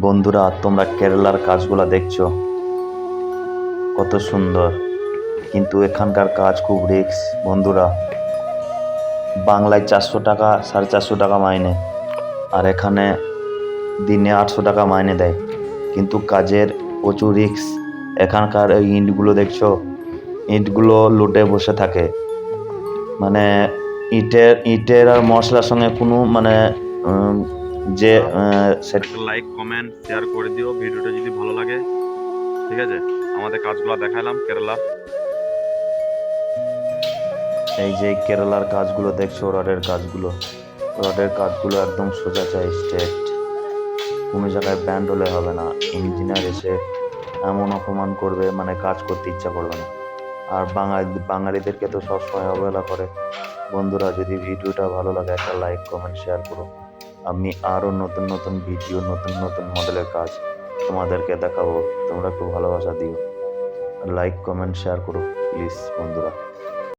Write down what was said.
বন্ধুরা, তোমরা কেরালার কাজগুলা দেখছো কত সুন্দর, কিন্তু এখানকার কাজ খুব রিস্ক। বন্ধুরা, বাংলায় 400 টাকা 450 টাকা মাইনে, আর এখানে দিনে 800 টাকা মাইনে দেয়, কিন্তু কাজের প্রচুর রিস্ক। এখানকার এই ইটগুলো দেখছো, ইটগুলো লুটে বসে থাকে। মানে ইটের ইটের আর মশলার সঙ্গে কোনো উম, যে একটা লাইক কমেন্ট শেয়ার করে দিও ভিডিওটা যদি ভালো লাগে। ঠিক আছে, আমাদের কাজগুলো দেখালাম কেরালার। এই যে কেরালার কাজগুলো দেখছো, রডের কাজগুলো একদম সোজা চাই, স্ট্রেট। কোনো জায়গায় ব্যান্ড হলে হবে না। ইঞ্জিনিয়ার এসে এমন অপমান করবে, কাজ করতে ইচ্ছা করবে না। আর বাঙালিদেরকে তো সবসময় অবহেলা করে। বন্ধুরা, যদি ভিডিওটা ভালো লাগে একটা লাইক কমেন্ট শেয়ার করো। আমি আরও নতুন নতুন ভিডিও, নতুন নতুন মডেলের কাজ তোমাদেরকে দেখাবো। তোমরা একটু ভালোবাসা দিও, লাইক কমেন্ট শেয়ার করো প্লিজ বন্ধুরা।